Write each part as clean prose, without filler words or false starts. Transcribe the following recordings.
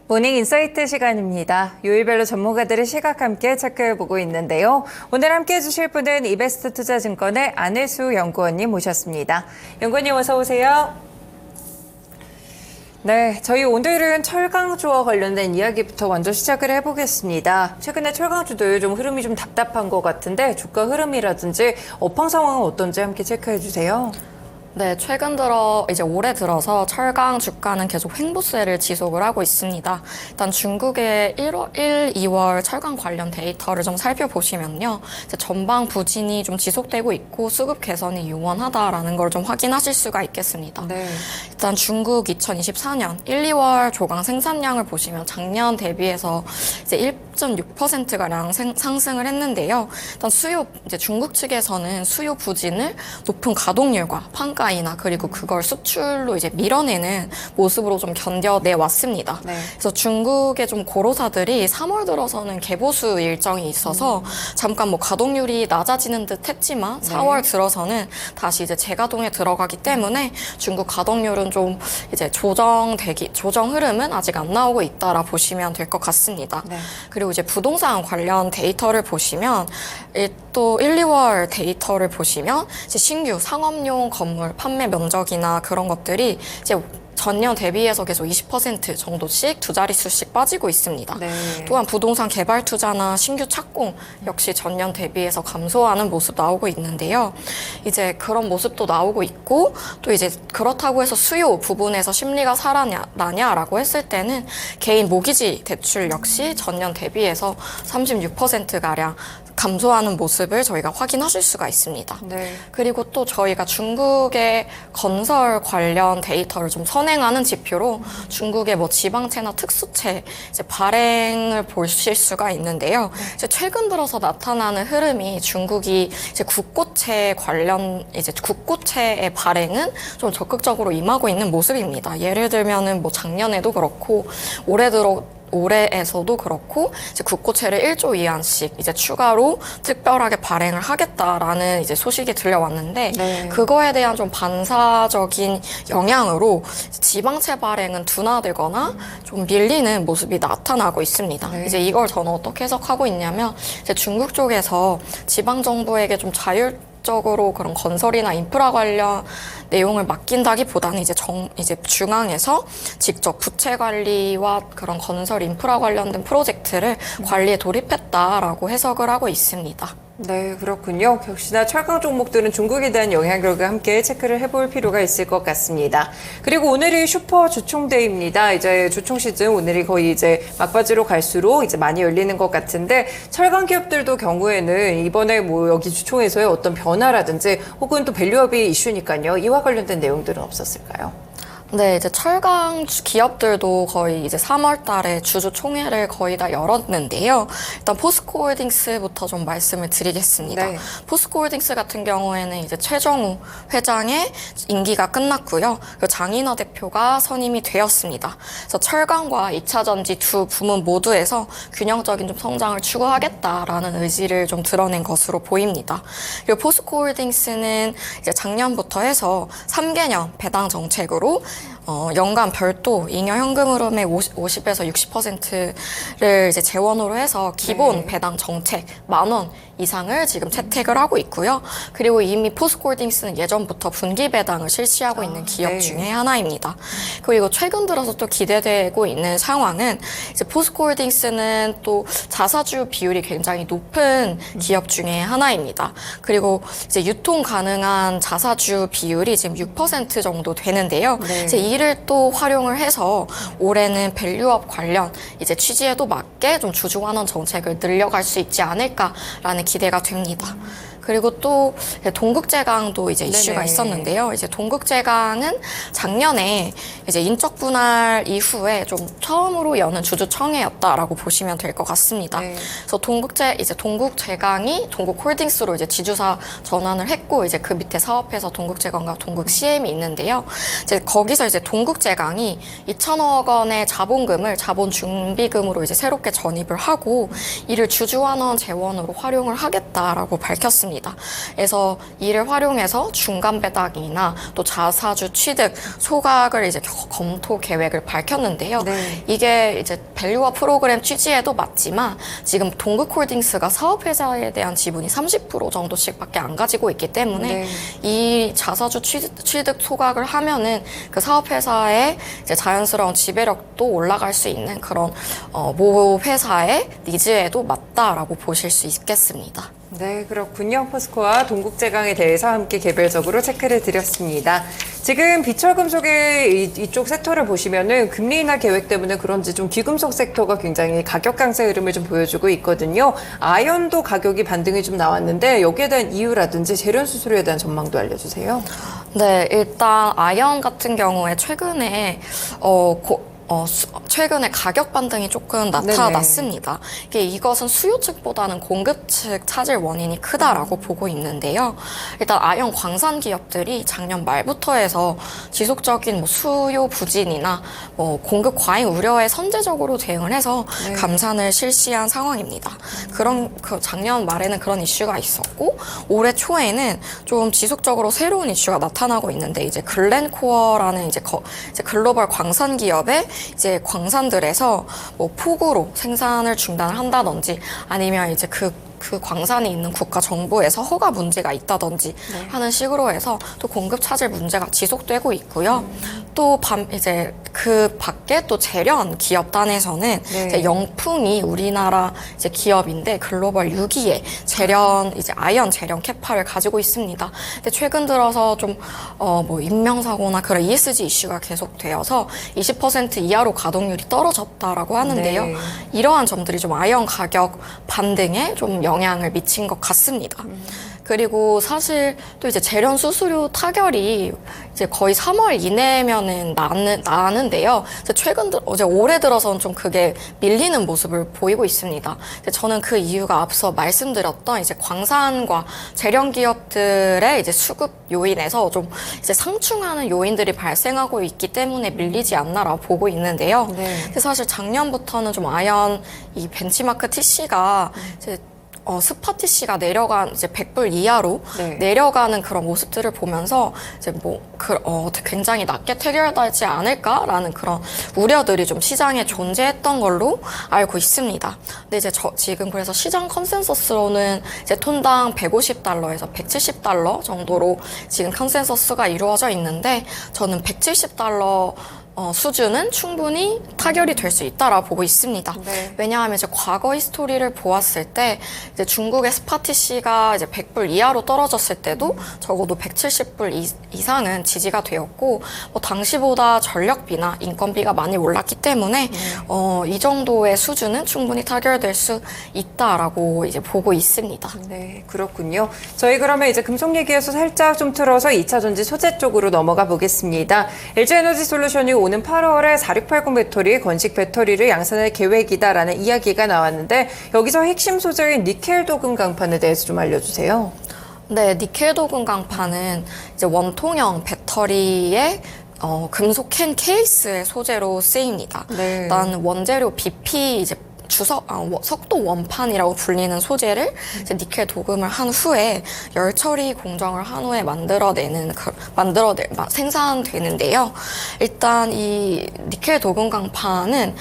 모닝 인사이트 시간입니다. 요일별로 전문가들의 시각 함께 체크해보고 있는데요. 오늘 함께 해주실 분은 이베스트 투자증권의 안혜수 연구원님 모셨습니다. 연구원님 어서 오세요. 네, 저희 오늘은 철강주와 관련된 이야기부터 먼저 시작을 해보겠습니다. 최근에 철강주들 좀 흐름이 좀 답답한 것 같은데 주가 흐름이라든지 업황 상황은 어떤지 함께 체크해주세요. 네, 최근 들어 이제 올해 들어서 철강 주가는 계속 횡보세를 지속을 하고 있습니다. 일단 중국의 1, 2월 철강 관련 데이터를 좀 살펴보시면요. 이제 전방 부진이 좀 지속되고 있고 수급 개선이 유원하다라는 걸 좀 확인하실 수가 있겠습니다. 네. 일단 중국 2024년 1, 2월 조강 생산량을 보시면 작년 대비해서 이제 1.6%가량 상승을 했는데요. 일단 이제 중국 측에서는 수요 부진을 높은 가동률과 판가이나 그리고 그걸 수출로 이제 밀어내는 모습으로 좀 견뎌내 왔습니다. 네. 그래서 중국의 좀 고로사들이 3월 들어서는 개보수 일정이 있어서 잠깐 뭐 가동률이 낮아지는 듯 했지만 4월 들어서는 다시 이제 재가동에 들어가기 때문에 중국 가동률은 좀 이제 조정 흐름은 아직 안 나오고 있다라 보시면 될 것 같습니다. 네. 그리고 이제 부동산 관련 데이터를 보시면 또 1, 2월 데이터를 보시면 이제 신규 상업용 건물 판매 면적이나 그런 것들이 이제 전년 대비해서 계속 20% 정도씩 두 자릿수씩 빠지고 있습니다. 네. 또한 부동산 개발 투자나 신규 착공 역시 전년 대비해서 감소하는 모습 나오고 있는데요. 이제 그런 모습도 나오고 있고 또 이제 그렇다고 해서 수요 부분에서 심리가 살아나냐라고 했을 때는 개인 모기지 대출 역시 전년 대비해서 36%가량 감소하는 모습을 저희가 확인하실 수가 있습니다. 네. 그리고 또 저희가 중국의 건설 관련 데이터를 좀 선행하는 지표로 중국의 뭐 지방채나 특수채 이제 발행을 보실 수가 있는데요. 이제 최근 들어서 나타나는 흐름이 중국이 이제 국고채의 발행은 좀 적극적으로 임하고 있는 모습입니다. 예를 들면은 뭐 작년에도 그렇고 올해에서도 그렇고 이제 국고채를 1조 위안씩 이제 추가로 특별하게 발행을 하겠다라는 이제 소식이 들려왔는데 네. 그거에 대한 좀 반사적인 영향으로 지방채 발행은 둔화되거나 좀 밀리는 모습이 나타나고 있습니다. 네. 이제 이걸 저는 어떻게 해석하고 있냐면 이제 중국 쪽에서 지방 정부에게 좀 자율적으로 그런 건설이나 인프라 관련 내용을 맡긴다기보다는 이제 중앙에서 직접 부채 관리와 그런 건설 인프라 관련된 프로젝트를 관리에 돌입했다라고 해석을 하고 있습니다. 네, 그렇군요. 역시나 철강 종목들은 중국에 대한 영향력을 함께 체크를 해볼 필요가 있을 것 같습니다. 그리고 오늘이 슈퍼 주총대회입니다. 이제 주총 시즌 오늘이 거의 이제 막바지로 갈수록 이제 많이 열리는 것 같은데 철강 기업들도 경우에는 이번에 뭐 여기 주총에서의 어떤 변화라든지 혹은 또 밸류업이 이슈니까요. 이와 관련된 내용들은 없었을까요? 네, 이제 철강 기업들도 거의 이제 3월 달에 주주 총회를 거의 다 열었는데요. 일단 포스코홀딩스부터 좀 말씀을 드리겠습니다. 네. 포스코홀딩스 같은 경우에는 이제 최정우 회장의 임기가 끝났고요. 그리고 장인호 대표가 선임이 되었습니다. 그래서 철강과 2차 전지 두 부문 모두에서 균형적인 좀 성장을 추구하겠다라는 의지를 좀 드러낸 것으로 보입니다. 그리고 포스코홀딩스는 이제 작년부터 해서 3개년 배당 정책으로 연간 별도 잉여 현금 흐름의 50에서 60%를 이제 재원으로 해서 기본 배당 정책 10,000원 이상을 지금 채택을 하고 있고요. 그리고 이미 포스코홀딩스는 예전부터 분기 배당을 실시하고 있는 기업 중에 하나입니다. 그리고 최근 들어서 또 기대되고 있는 상황은 이제 포스코홀딩스는 또 자사주 비율이 굉장히 높은 기업 중에 하나입니다. 그리고 이제 유통 가능한 자사주 비율이 지금 6% 정도 되는데요. 네. 이제 이를 또 활용을 해서 올해는 밸류업 관련 이제 취지에도 맞게 좀 주주 환원 정책을 늘려갈 수 있지 않을까라는 기대가 됩니다. 그리고 또 동국제강도 이제 이슈가 네네. 있었는데요. 이제 동국제강은 작년에 이제 인적 분할 이후에 좀 처음으로 여는 주주청회였다라고 보시면 될 것 같습니다. 네. 그래서 동국제강이 동국홀딩스로 이제 지주사 전환을 했고 이제 그 밑에 사업해서 동국제강과 동국CM이 있는데요. 이제 거기서 이제 동국제강이 2천억 원의 자본금을 자본준비금으로 이제 새롭게 전입을 하고 이를 주주환원 재원으로 활용을 하겠다라고 밝혔습니다. 있습니다. 그래서 이를 활용해서 중간 배당이나 또 자사주 취득, 소각을 이제 검토 계획을 밝혔는데요. 네. 이게 이제 밸류화 프로그램 취지에도 맞지만 지금 동극홀딩스가 사업회사에 대한 지분이 30% 정도씩밖에 안 가지고 있기 때문에 네. 이 자사주 취득 소각을 하면은 그 사업회사의 이제 자연스러운 지배력도 올라갈 수 있는 그런 모 회사의 니즈에도 맞다라고 보실 수 있겠습니다. 네, 그렇군요. 포스코와 동국제강에 대해서 함께 개별적으로 체크를 드렸습니다. 지금 비철금속의 이쪽 섹터를 보시면은 금리 인하 계획 때문에 그런지 좀 비금속 섹터가 굉장히 가격 강세 흐름을 좀 보여주고 있거든요. 아연도 가격이 반등이 좀 나왔는데 여기에 대한 이유라든지 재련 수수료에 대한 전망도 알려주세요. 네, 일단 아연 같은 경우에 최근에 최근에 가격 반등이 조금 나타났습니다. 이것은 수요 측보다는 공급 측 차질 원인이 크다라고 보고 있는데요. 일단 아연 광산 기업들이 작년 말부터 해서 지속적인 뭐 수요 부진이나 공급 과잉 우려에 선제적으로 대응을 해서 네. 감산을 실시한 상황입니다. 작년 말에는 그런 이슈가 있었고 올해 초에는 좀 지속적으로 새로운 이슈가 나타나고 있는데 이제 글렌코어라는 이제 글로벌 광산 기업의 이제 광산들에서 뭐 폭우로 생산을 중단을 한다든지 아니면 이제 그 광산이 있는 국가 정부에서 허가 문제가 있다든지 하는 식으로 해서 또 공급 차질 문제가 지속되고 있고요. 또 이제 그 밖에 또 재련 기업단에서는 네. 이제 영풍이 우리나라 이제 기업인데 글로벌 6위의 재련 이제 아연 재련 캐파를 가지고 있습니다. 근데 최근 들어서 좀 뭐 인명사고나 그런 ESG 이슈가 계속되어서 20% 이하로 가동률이 떨어졌다라고 하는데요. 네. 이러한 점들이 좀 아연 가격 반등에 좀 영향을 미친 것 같습니다. 그리고 사실 또 이제 재련 수수료 타결이 이제 거의 3월 이내면은 나는데요. 어제 올해 들어서는 좀 그게 밀리는 모습을 보이고 있습니다. 저는 그 이유가 앞서 말씀드렸던 이제 광산과 재련 기업들의 이제 수급 요인에서 좀 이제 상충하는 요인들이 발생하고 있기 때문에 밀리지 않나라고 보고 있는데요. 네. 근데 사실 작년부터는 좀 아연 이 벤치마크 TC가 이제 스팟 TC가 이제 100불 이하로 네. 내려가는 그런 모습들을 보면서 이제 굉장히 낮게 태결되지 않을까라는 그런 우려들이 좀 시장에 존재했던 걸로 알고 있습니다. 근데 이제 지금 그래서 시장 컨센서스로는 이제 톤당 150달러에서 170달러 정도로 지금 컨센서스가 이루어져 있는데 저는 170달러 수준은 충분히 타결이 될 수 있다라고 보고 있습니다. 네. 왜냐하면 이제 과거 히스토리를 보았을 때 이제 중국의 스파티시가 이제 100불 이하로 떨어졌을 때도 적어도 170불 이상은 지지가 되었고 당시보다 전력비나 인건비가 많이 올랐기 때문에 이 정도의 수준은 충분히 타결될 수 있다라고 이제 보고 있습니다. 네, 그렇군요. 저희 그러면 이제 금속 얘기에서 살짝 좀 틀어서 2차 전지 소재 쪽으로 넘어가 보겠습니다. LG에너지솔루션이 오는 8월에 4680 배터리, 건식 배터리를 양산할 계획이다라는 이야기가 나왔는데 여기서 핵심 소재인 니켈 도금 강판에 대해서 좀 알려주세요. 네, 니켈 도금 강판은 이제 원통형 배터리의 금속 캔 케이스의 소재로 쓰입니다. 네. 일단 원재료 BP 이제 석도 원판이라고 불리는 소재를 이제 니켈 도금을 한 후에 열 처리 공정을 한 후에 생산되는데요. 일단 이 니켈 도금 강판은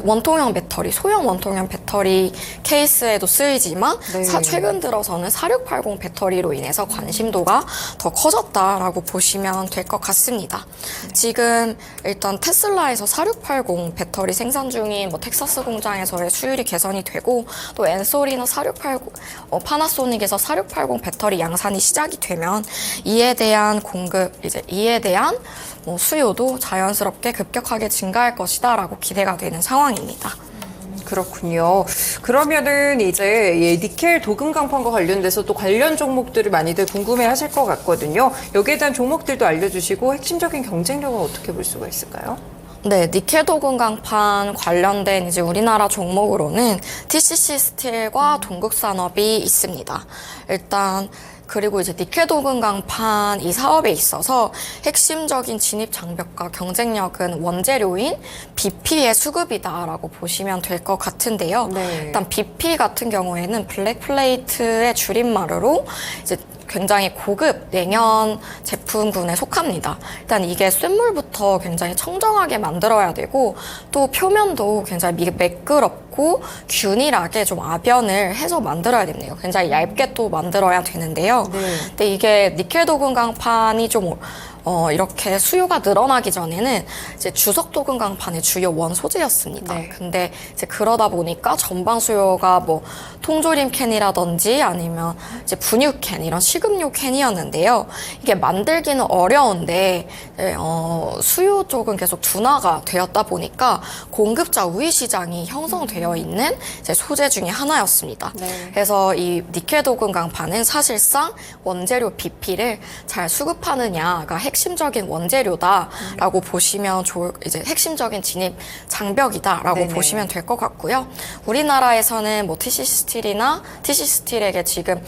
원통형 배터리, 소형 원통형 배터리 케이스에도 쓰이지만 네. 최근 들어서는 4680 배터리로 인해서 관심도가 더 커졌다라고 보시면 될 것 같습니다. 지금 일단 테슬라에서 4680 배터리 생산 중인 텍사스 공장에서의 수율이 개선이 되고 또 엔솔이나 4680 파나소닉에서 4680 배터리 양산이 시작이 되면 이에 대한 수요도 자연스럽게 급격하게 증가할 것이다라고 기대가 되는 상황입니다. 그렇군요. 그러면은 이제 니켈 도금 강판과 관련돼서 또 관련 종목들을 많이들 궁금해 하실 것 같거든요. 여기에 대한 종목들도 알려주시고 핵심적인 경쟁력은 어떻게 볼 수가 있을까요? 네, 니켈 도금 강판 관련된 이제 우리나라 종목으로는 TCC 스틸과 동국산업이 있습니다. 일단 그리고 이제 니켈 도금 강판 이 사업에 있어서 핵심적인 진입 장벽과 경쟁력은 원재료인 BP의 수급이다라고 보시면 될 것 같은데요. 네. 일단 BP 같은 경우에는 블랙 플레이트의 줄임말로 이제 굉장히 고급 냉연 제품군에 속합니다. 일단 이게 쇳물부터 굉장히 청정하게 만들어야 되고 또 표면도 굉장히 매끄럽고 균일하게 좀 압연을 해서 만들어야 되네요. 굉장히 얇게 또 만들어야 되는데요. 네. 근데 이게 니켈 도금 강판이 좀 이렇게 수요가 늘어나기 전에는 이제 주석 도금 강판의 주요 원 소재였습니다. 네. 근데 이제 그러다 보니까 전방 수요가 뭐 통조림 캔이라든지 아니면 이제 분유 캔 이런 식음료 캔이었는데요. 이게 만들기는 어려운데 수요 쪽은 계속 둔화가 되었다 보니까 공급자 우위 시장이 형성되어 있는 이제 소재 중에 하나였습니다. 네. 그래서 이 니켈 도금 강판은 사실상 원재료 BP를 잘 수급하느냐가 핵심적인 원재료다라고 보시면 이제 핵심적인 진입 장벽이다라고 네네. 보시면 될 것 같고요. 우리나라에서는 뭐 TC 스틸이나 TC 스틸에게 지금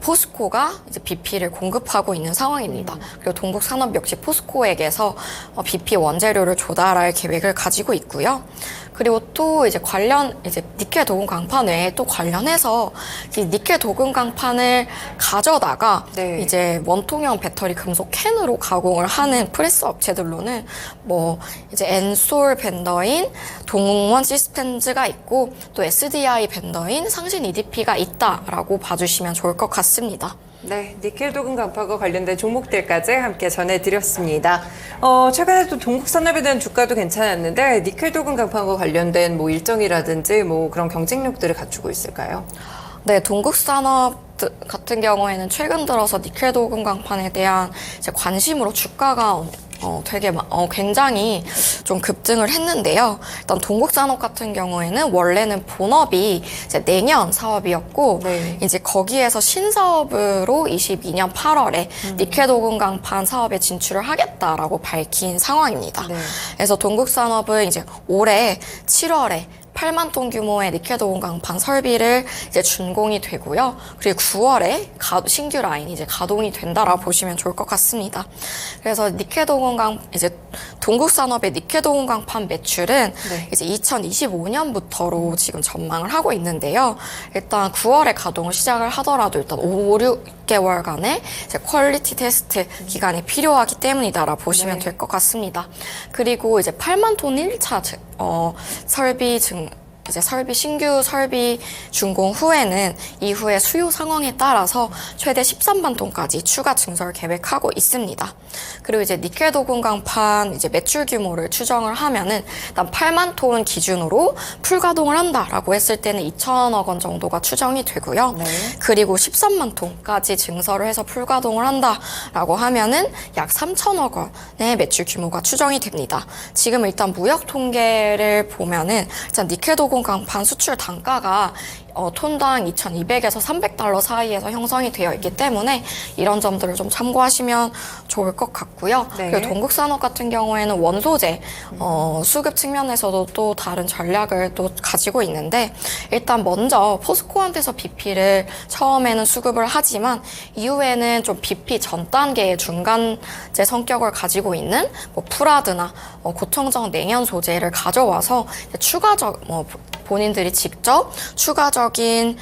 포스코가 이제 BP를 공급하고 있는 상황입니다. 그리고 동국산업 역시 포스코에게서 BP 원재료를 조달할 계획을 가지고 있고요. 그리고 또 이제 니켈 도금 강판 외에 또 관련해서 이 니켈 도금 강판을 가져다가 네. 이제 원통형 배터리 금속 캔으로 가공을 하는 프레스 업체들로는 뭐 이제 엔솔 벤더인 동원 시스템즈가 있고 또 SDI 벤더인 상신 EDP가 있다라고 봐주시면 좋을 것 같습니다. 네, 니켈 도금 강판과 관련된 종목들까지 함께 전해드렸습니다. 최근에 또 동국산업에 대한 주가도 괜찮았는데 니켈 도금 강판과 관련된 뭐 일정이라든지 뭐 그런 경쟁력들을 갖추고 있을까요? 네, 동국산업 같은 경우에는 최근 들어서 니켈 도금 강판에 대한 이제 관심으로 주가가 굉장히 좀 급등을 했는데요. 일단 동국산업 같은 경우에는 원래는 본업이 이제 내년 사업이었고, 네. 이제 거기에서 신사업으로 22년 8월에 니켈 도금 강판 사업에 진출을 하겠다라고 밝힌 상황입니다. 네. 그래서 동국산업은 이제 올해 7월에 8만 톤 규모의 니켈 도금 강판 설비를 이제 준공이 되고요. 그리고 9월에 신규 라인이 이제 가동이 된다라고 보시면 좋을 것 같습니다. 그래서 이제 동국산업의 니켈 도금 강판 매출은 네. 이제 2025년부터로 지금 전망을 하고 있는데요. 일단 9월에 가동을 시작을 하더라도 일단 5, 6개월간의 이제 퀄리티 테스트 기간이 필요하기 때문이다라고 보시면 네. 될 것 같습니다. 그리고 이제 8만 톤 1차 설비 신규 설비 준공 후에는 이후에 수요 상황에 따라서 최대 13만 톤까지 추가 증설 계획하고 있습니다. 그리고 이제 니켈 도금 강판 이제 매출 규모를 추정을 하면은 일단 8만 톤 기준으로 풀 가동을 한다라고 했을 때는 2천억 원 정도가 추정이 되고요. 네. 그리고 13만 톤까지 증설을 해서 풀 가동을 한다라고 하면은 약 3천억 원의 매출 규모가 추정이 됩니다. 지금 일단 무역 통계를 보면은 일단 니켈 도금 강판 수출 단가가 톤당 2,200에서 300달러 사이에서 형성이 되어 있기 때문에 이런 점들을 좀 참고하시면 좋을 것 같고요. 네. 그리고 동국산업 같은 경우에는 원소재 수급 측면에서도 또 다른 전략을 또 가지고 있는데 일단 먼저 포스코한테서 BP를 처음에는 수급을 하지만 이후에는 좀 BP 전 단계의 중간재 성격을 가지고 있는 뭐 프라드나 고청정 냉연 소재를 가져와서 본인들이 직접 추가적인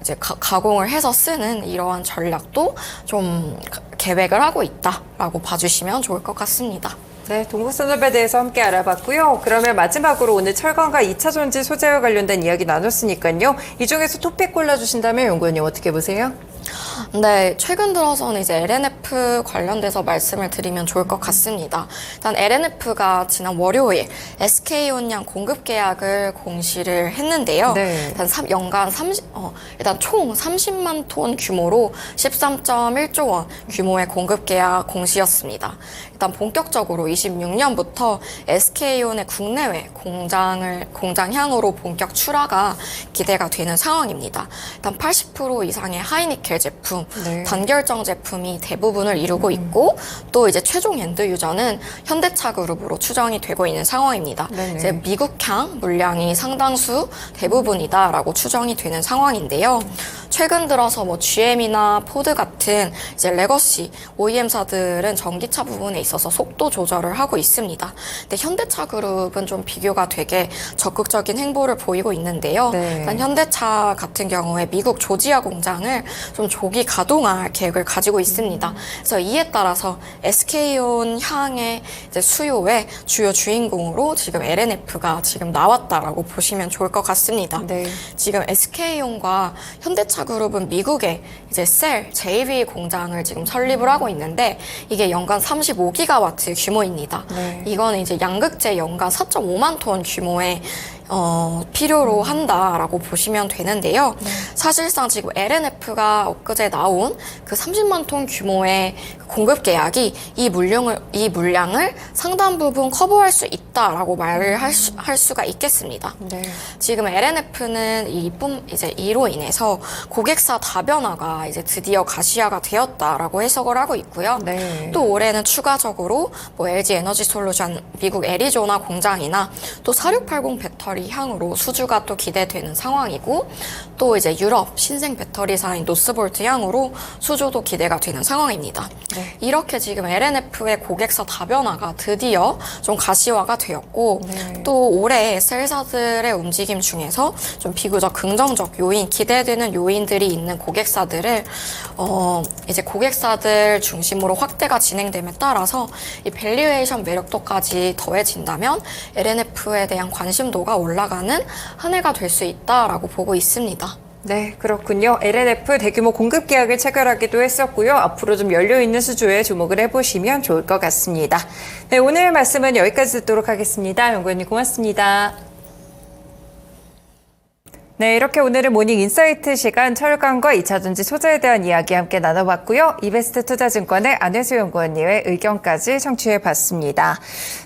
이제 가공을 해서 쓰는 이러한 전략도 좀 계획을 하고 있다라고 봐주시면 좋을 것 같습니다. 네, 동국산업에 대해서 함께 알아봤고요. 그러면 마지막으로 오늘 철강과 2차 전지 소재와 관련된 이야기 나눴으니까요. 이 중에서 토픽 골라주신다면 연구원님 어떻게 보세요? 네, 최근 들어서는 이제 LNF 관련돼서 말씀을 드리면 좋을 것 같습니다. 일단 LNF가 지난 월요일 SK온양 공급 계약을 공시를 했는데요. 네. 일단 총 30만 톤 규모로 13.1조 원 규모의 공급 계약 공시였습니다. 일단 본격적으로 26년부터 SK온의 국내외 공장향으로 본격 출하가 기대가 되는 상황입니다. 일단 80% 이상의 하이니켈 제품, 네. 단결정 제품이 대부분을 이루고 있고 또 이제 최종 엔드 유저는 현대차 그룹으로 추정이 되고 있는 상황입니다. 네네. 이제 미국향 물량이 상당수 대부분이다라고 추정이 되는 상황인데요. 최근 들어서 뭐 GM이나 포드 같은 이제 레거시 OEM사들은 전기차 부분에 있어서 속도 조절을 하고 있습니다. 근데 현대차 그룹은 좀 비교가 되게 적극적인 행보를 보이고 있는데요. 네. 일단 현대차 같은 경우에 미국 조지아 공장을 좀 조기 가동할 계획을 가지고 있습니다. 그래서 이에 따라서 SK온 향의 이제 수요의 주요 주인공으로 지금 LNF가 지금 나왔다라고 보시면 좋을 것 같습니다. 네. 지금 SK온과 현대차 그룹은 미국에 이제 셀 JV 공장을 지금 설립을 하고 있는데 이게 연간 35기가와트 규모입니다. 네. 이거는 이제 양극재 연간 4.5만 톤 규모의 필요로 한다라고 보시면 되는데요. 사실상 지금 LNF가 엊그제 나온 그 30만 톤 규모의 공급 계약이 이 물량을 상당 부분 커버할 수 있다라고 말을 할 수가 있겠습니다. 네. 지금 LNF는 이로 인해서 고객사 다변화가 이제 드디어 가시화가 되었다라고 해석을 하고 있고요. 네. 또 올해는 추가적으로 뭐 LG 에너지 솔루션 미국 애리조나 공장이나 또 4680 배터리 향으로 수주가 또 기대되는 상황이고 또 이제 유럽 신생 배터리사인 노스볼트 향으로 수주도 기대가 되는 상황입니다. 네. 이렇게 지금 LNF의 고객사 다변화가 드디어 좀 가시화가 되었고 네. 또 올해 셀사들의 움직임 중에서 좀 비교적 긍정적 요인, 기대되는 요인들이 있는 고객사들을 이제 고객사들 중심으로 확대가 진행됨에 따라서 이 밸류에이션 매력도까지 더해진다면 LNF에 대한 관심도가 올라가는 한 해가 될 수 있다라고 보고 있습니다. 네, 그렇군요. LNF 대규모 공급 계약을 체결하기도 했었고요. 앞으로 좀 열려있는 수주에 주목을 해보시면 좋을 것 같습니다. 네, 오늘 말씀은 여기까지 듣도록 하겠습니다. 연구원님 고맙습니다. 네, 이렇게 오늘은 모닝 인사이트 시간 철강과 2차전지 소재에 대한 이야기 함께 나눠봤고요. 이베스트 투자증권의 안혜수 연구원님의 의견까지 청취해봤습니다.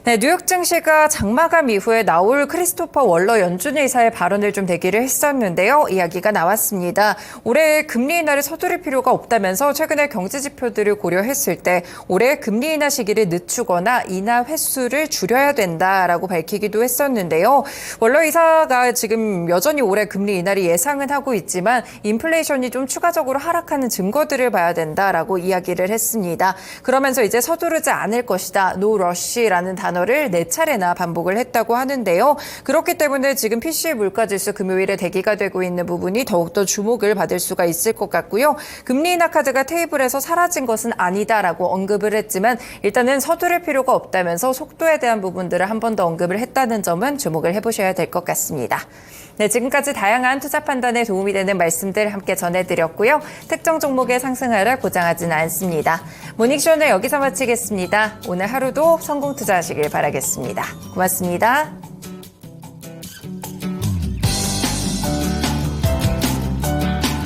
네, 뉴욕 증시가 장마감 이후에 나올 크리스토퍼 월러 연준 의사의 발언을 좀 대기를 했었는데요. 이야기가 나왔습니다. 올해 금리 인하를 서두를 필요가 없다면서 최근에 경제 지표들을 고려했을 때 올해 금리 인하 시기를 늦추거나 인하 횟수를 줄여야 된다라고 밝히기도 했었는데요. 월러 의사가 지금 여전히 올해 금리 인하를 예상은 하고 있지만 인플레이션이 좀 추가적으로 하락하는 증거들을 봐야 된다라고 이야기를 했습니다. 그러면서 이제 서두르지 않을 것이다. No rush라는 단어를 4차례나 반복을 했다고 하는데요. 그렇기 때문에 지금 PCE 물가지수 금요일에 대기가 되고 있는 부분이 더욱더 주목을 받을 수가 있을 것 같고요. 금리 인하 카드가 테이블에서 사라진 것은 아니다라고 언급을 했지만 일단은 서두를 필요가 없다면서 속도에 대한 부분들을 한 번 더 언급을 했다는 점은 주목을 해보셔야 될 것 같습니다. 네, 지금까지 다양한 투자 판단에 도움이 되는 말씀들 함께 전해드렸고요. 특정 종목의 상승하를 보장하지는 않습니다. 모닝쇼는 여기서 마치겠습니다. 오늘 하루도 성공 투자하시길 바라겠습니다. 고맙습니다.